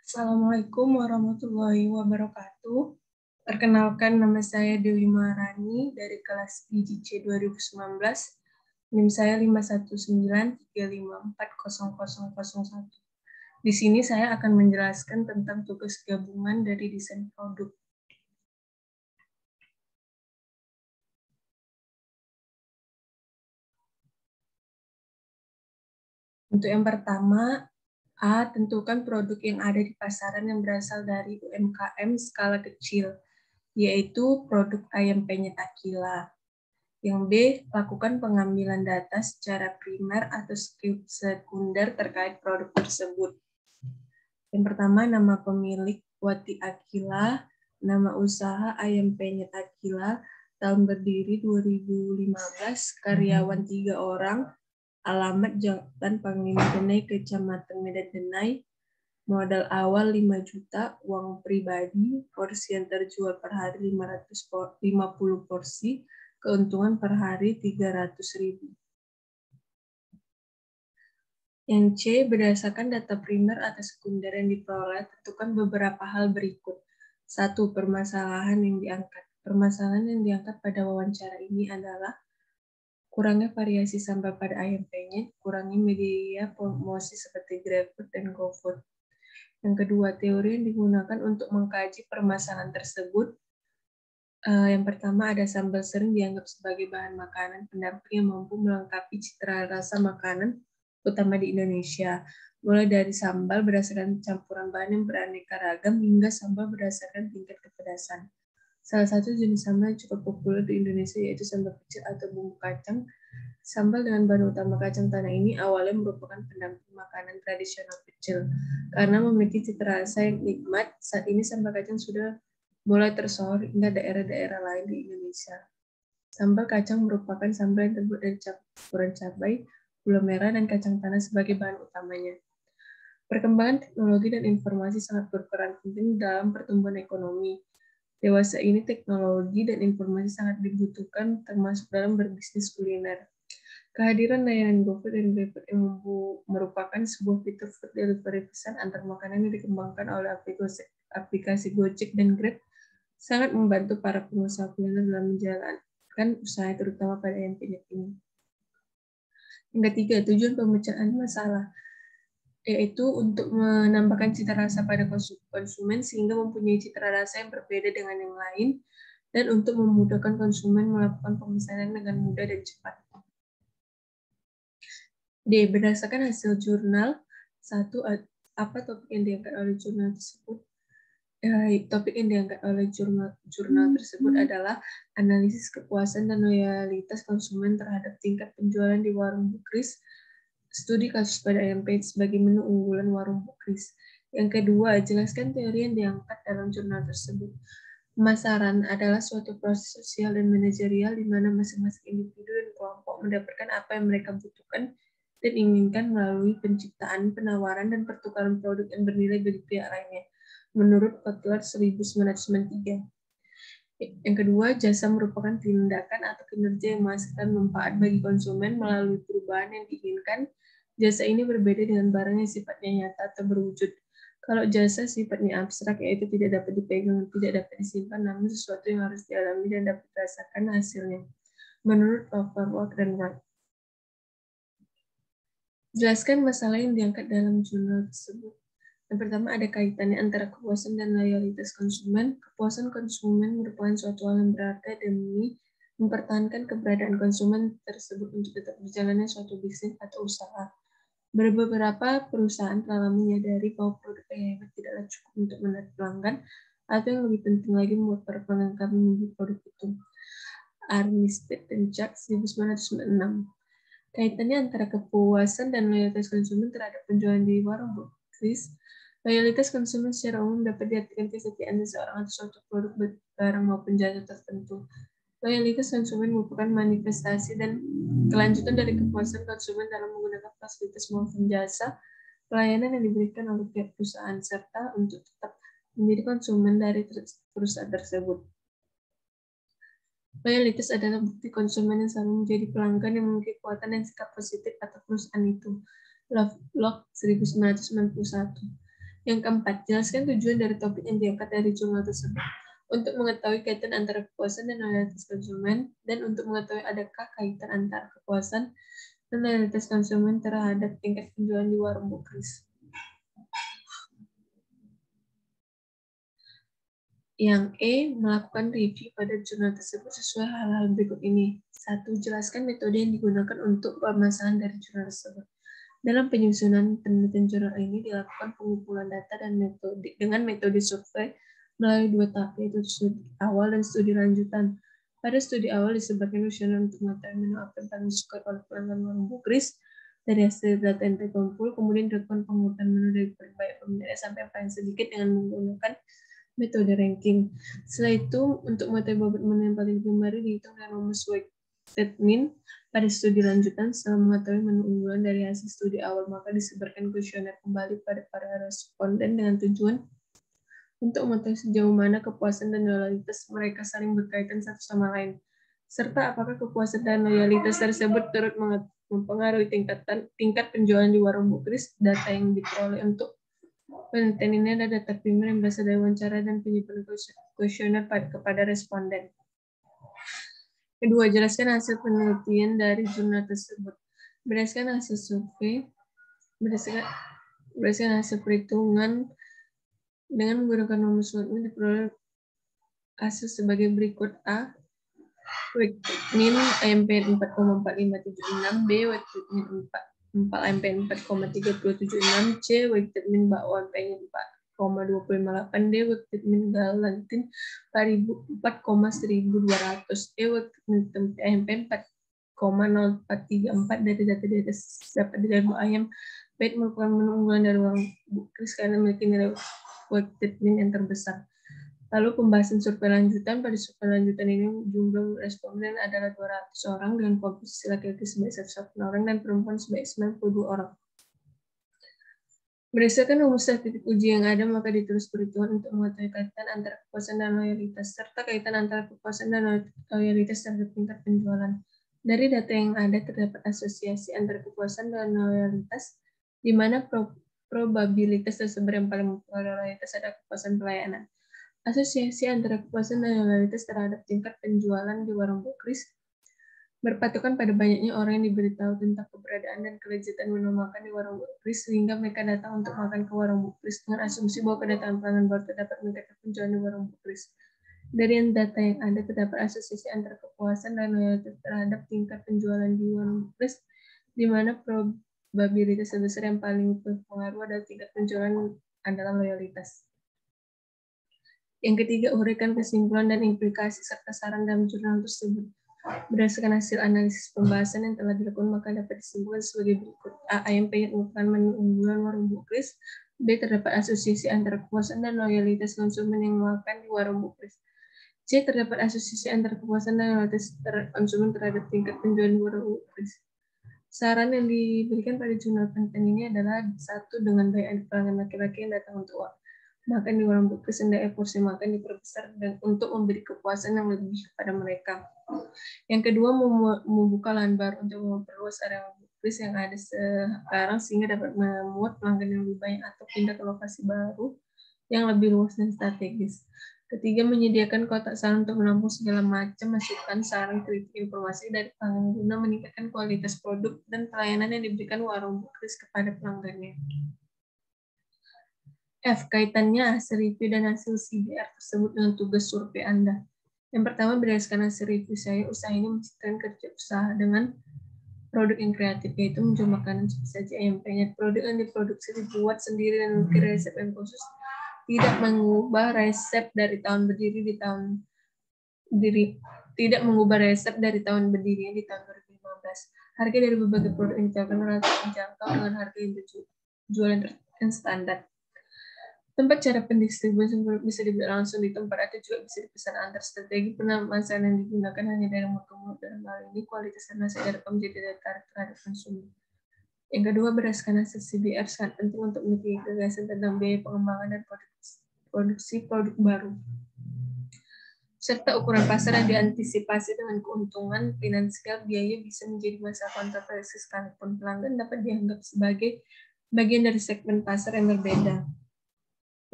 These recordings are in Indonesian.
Assalamualaikum warahmatullahi wabarakatuh. Perkenalkan, nama saya Dewi Maharani dari kelas IJC 2019. NIM saya 51935400001. Di sini saya akan menjelaskan tentang tugas gabungan dari desain produk. Untuk yang pertama, A. Tentukan produk yang ada di pasaran yang berasal dari UMKM skala kecil, yaitu produk ayam penyet Akila. Yang B. Lakukan pengambilan data secara primer atau sekunder terkait produk tersebut. Yang pertama, nama pemilik Wati Akila, nama usaha ayam penyet Akila, tahun berdiri 2015, karyawan 3 orang, alamat Jalan Panglima Denai, Kecamatan Medan Denai, modal awal 5 juta, uang pribadi, porsi yang terjual per hari 550 porsi, keuntungan per hari 300.000. Yang C, berdasarkan data primer atau sekunder yang diperoleh, tentukan beberapa hal berikut. 1. Permasalahan yang diangkat. Permasalahan yang diangkat pada wawancara ini adalah kurangnya variasi sampah pada ayam penyet, kurangnya media promosi seperti GrabFood dan GoFood. Yang kedua, teori yang digunakan untuk mengkaji permasalahan tersebut. Yang pertama, ada sambal sering dianggap sebagai bahan makanan pendamping yang mampu melengkapi citra rasa makanan, utama di Indonesia. Mulai dari sambal berdasarkan campuran bahan yang beraneka ragam hingga sambal berdasarkan tingkat kepedasan. Salah satu jenis sambal yang cukup populer di Indonesia yaitu sambal kecil atau bumbu kacang. Sambal dengan bahan utama kacang tanah ini awalnya merupakan pendamping makanan tradisional kecil. Karena memiliki cita rasa yang nikmat, saat ini sambal kacang sudah mulai tersohor hingga daerah-daerah lain di Indonesia. Sambal kacang merupakan sambal yang terbuat dari campuran cabai, gula merah, dan kacang tanah sebagai bahan utamanya. Perkembangan teknologi dan informasi sangat berperan penting dalam pertumbuhan ekonomi. Dewasa ini teknologi dan informasi sangat dibutuhkan termasuk dalam berbisnis kuliner. Kehadiran layanan GoFood dan GrabFood yang merupakan sebuah fitur food delivery pesan antar makanan yang dikembangkan oleh aplikasi Gojek dan Grab sangat membantu para pengusaha kuliner dalam menjalankan usaha terutama pada ayam penyet ini. Yang ketiga, tujuan pemecahan masalah, yaitu untuk menambahkan cita rasa pada konsumen sehingga mempunyai cita rasa yang berbeda dengan yang lain dan untuk memudahkan konsumen melakukan pemesanan dengan mudah dan cepat. D. Berdasarkan hasil jurnal, 1. Apa topik yang diangkat oleh jurnal tersebut? Topik yang diangkat oleh jurnal tersebut adalah analisis kepuasan dan loyalitas konsumen terhadap tingkat penjualan di warung Bukris, studi kasus pada ayam penyet sebagai menu unggulan warung Bukris. Yang kedua, jelaskan teori yang diangkat dalam jurnal tersebut. Pemasaran adalah suatu proses sosial dan manajerial di mana masing-masing individu dan kelompok mendapatkan apa yang mereka butuhkan dan inginkan melalui penciptaan, penawaran, dan pertukaran produk yang bernilai bagi pihak lainnya. Menurut Kotler 1993. Yang kedua, jasa merupakan tindakan atau kinerja yang menghasilkan manfaat bagi konsumen melalui perubahan yang diinginkan. Jasa ini berbeda dengan barang yang sifatnya nyata atau berwujud. Kalau jasa sifatnya abstrak, yaitu tidak dapat dipegang, tidak dapat disimpan, namun sesuatu yang harus dialami dan dapat dirasakan hasilnya. Menurut Overlock dan Wright. Jelaskan masalah yang diangkat dalam jurnal tersebut. Yang pertama, ada kaitannya antara kepuasan dan loyalitas konsumen. Kepuasan konsumen merupakan suatu hal yang berharga demi mempertahankan keberadaan konsumen tersebut untuk tetap berjalannya suatu bisnis atau usaha. Beberapa perusahaan telah menyadari bahwa produk yang hebat tidaklah cukup untuk menarik pelanggan, atau yang lebih penting lagi membuat para pelanggan kami membeli produk itu. Armistead dan Jack 1996. Kaitannya antara kepuasan dan loyalitas konsumen terhadap penjualan di warung Bukris. Loyalitas konsumen secara umum dapat diartikan kesetiaan seseorang atas suatu produk, barang maupun jasa tertentu. Loyalitas konsumen merupakan manifestasi dan kelanjutan dari kepuasan konsumen dalam menggunakan fasilitas maupun jasa pelayanan yang diberikan oleh pihak perusahaan, serta untuk tetap menjadi konsumen dari perusahaan tersebut. Loyalitas adalah bukti konsumen yang selalu menjadi pelanggan yang memiliki kekuatan dan sikap positif atas perusahaan itu. Lovelock 1991. Yang keempat, jelaskan tujuan dari topik yang diangkat dari jurnal tersebut. Untuk mengetahui kaitan antara kepuasan dan loyalitas konsumen, dan untuk mengetahui adakah kaitan antara kepuasan dan loyalitas konsumen terhadap tingkat penjualan di warung Bu Kris. Yang E, melakukan review pada jurnal tersebut sesuai hal-hal berikut ini. 1. Jelaskan metode yang digunakan untuk permasalahan dari jurnal tersebut. Dalam penyusunan penelitian jurnal ini dilakukan pengumpulan data dan dengan metode survei melalui 2 tahap, yaitu studi awal dan studi lanjutan. Pada studi awal disebarkan kuesioner untuk mengetahui menu apa yang paling disukai oleh pelanggan warung Bu Kris. Dari hasil data yang terkumpul, kemudian dilakukan pengurutan menu dari paling banyak peminatnya sampai yang paling sedikit dengan menggunakan metode ranking. Setelah itu, untuk mengetahui bobot menu yang paling digemari dihitung dengan rumus weighted mean. Pada studi lanjutan, setelah mengetahui menu unggulan dari hasil studi awal, maka disebarkan kuesioner kembali pada para responden dengan tujuan untuk mengetahui sejauh mana kepuasan dan loyalitas mereka saling berkaitan satu sama lain, serta apakah kepuasan dan loyalitas tersebut turut mempengaruhi tingkat penjualan di warung Bu Kris. Data yang diperoleh untuk penelitian ini adalah data primer yang berasal dari wawancara dan penyimpanan kuesioner kepada responden. Kedua, jelaskan hasil penelitian dari jurnal tersebut. Berdasarkan hasil survei, berdasarkan hasil perhitungan dengan menggunakan rumus ini diperoleh hasil sebagai berikut: A, weighted mean AMPN 4,4576, B, weighted mean 4 AMPN 4,3276, C, weighted mean bakwan AMPN 4,258, D, weighted mean galantin 4,1200, E, weighted mean tempe AMPN 4,0434. Dari data dapat dilihat bahwa ayam penyet merupakan menu unggulan dari warung Bu Kris karena memiliki nilai weighted mean yang terbesar. Lalu pembahasan survei lanjutan. Pada survei lanjutan ini jumlah responden adalah 200 orang dengan komposisi laki-laki sebanyak 101 orang dan perempuan sebanyak 92 orang. Berdasarkan rumus statistik uji yang ada, maka ditulis perhitungan untuk mengetahui kaitan antara kepuasan dan loyalitas, serta kaitan antara kepuasan dan loyalitas terhadap tingkat penjualan. Dari data yang ada terdapat asosiasi antara kepuasan dan loyalitas, di mana probabilitas tersebut yang paling mempengaruhi loyalitas adalah kepuasan pelayanan. Asosiasi antara kepuasan dan loyalitas terhadap tingkat penjualan di warung Bu Kris berpatokan pada banyaknya orang yang diberitahu tentang keberadaan dan kelezatan menu makan di warung Bu Kris, sehingga mereka datang untuk makan ke warung Bu Kris dengan asumsi bahwa kedatangan pelanggan baru terdapat meningkatkan penjualan di warung Bu Kris. Dari data yang ada terdapat asosiasi antara kepuasan dan loyalitas terhadap tingkat penjualan di warung Bu Kris, di mana probabilitas terbesar yang paling berpengaruh adalah tingkat penjualan adalah loyalitas. Yang ketiga, uraikan kesimpulan dan implikasi serta saran dalam jurnal tersebut. Berdasarkan hasil analisis pembahasan yang telah dilakukan, maka dapat disimpulkan sebagai berikut. A. Ayam penyet merupakan menu unggulan warung Bu Kris. B. Terdapat asosiasi antara kepuasan dan loyalitas konsumen yang makan di warung Bu Kris. C. Terdapat asosiasi antara kepuasan dan loyalitas konsumen terhadap tingkat penjualan di warung Bu Kris. Saran yang diberikan pada jurnal penelitian ini adalah: 1. Dengan banyak pelanggan laki-laki yang datang untuk makan di warung Bu Kris, hendaknya porsi makan diperbesar dan untuk memberi kepuasan yang lebih kepada mereka. Yang kedua, membuka lahan baru untuk memperluas area Bu Kris yang ada sekarang sehingga dapat memuat pelanggan yang lebih banyak atau pindah ke lokasi baru yang lebih luas dan strategis. Ketiga, menyediakan kotak saran untuk menampung segala macam masukan, saran, kritik, informasi dari pelanggan guna meningkatkan kualitas produk dan pelayanan yang diberikan warung Bu Kris kepada pelanggannya. F. Kaitannya hasil review dan hasil CBR tersebut dengan tugas survei Anda. Yang pertama, berdasarkan hasil review saya, usaha ini menciptakan kerja usaha dengan produk yang kreatif, yaitu menjual makanan seperti saja ayam penyet. Produk yang diproduksi dibuat sendiri dan memiliki resep yang khusus, tidak mengubah resep dari tahun berdiri di tahun berdirinya di tahun 2015. Harga dari berbagai produk yang ditawarkan relatif terjangkau dengan harga yang jualan yang standar. Tempat cara pendistribusian produk bisa dibeli langsung di tempat atau juga bisa dipesan antar. Strategi pemasaran yang digunakan hanya dari mulut ke mulut. Dalam hal ini, kualitas dan hasil direkam menjadi daya tarik terhadap konsumen. Yang kedua, berdasarkan hasil CBR sangat penting untuk memiliki gagasan tentang biaya pengembangan dan produksi produk baru, serta ukuran pasar yang diantisipasi dengan keuntungan finansial. Biaya bisa menjadi masalah kontroversi sekalipun pelanggan dapat dianggap sebagai bagian dari segmen pasar yang berbeda.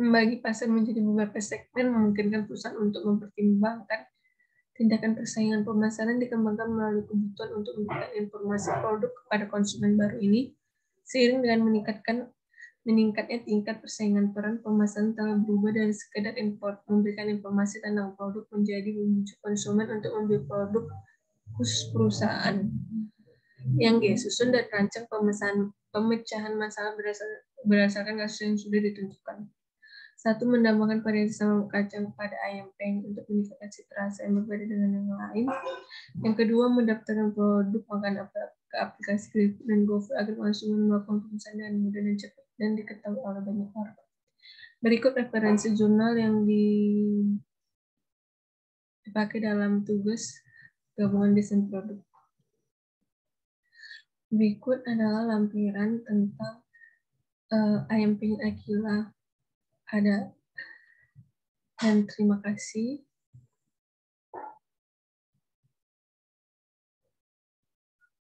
Membagi pasar menjadi beberapa segmen memungkinkan perusahaan untuk mempertimbangkan tindakan persaingan. Pemasaran dikembangkan melalui kebutuhan untuk memberikan informasi produk kepada konsumen baru ini. Seiring dengan meningkatnya tingkat persaingan, peran pemasaran telah berubah dari sekedar memberikan informasi tentang produk menjadi membujuk konsumen untuk membeli produk khusus perusahaan yang disusun dan rancang pemecahan masalah berdasarkan kasus yang sudah ditentukan. Satu, menambahkan variasi sambal kacang pada ayam peng untuk meningkatkan cita rasa yang berbeda dengan yang lain. Yang kedua, mendaftarkan produk makanan ke aplikasi GrabFood dan GoFood agar konsumen melakukan pemesanan dengan mudah dan cepat dan diketahui oleh banyak orang. Berikut referensi jurnal yang dipakai dalam tugas gabungan desain produk. Berikut adalah lampiran tentang ayam peng Aquila. Ada dan terima kasih.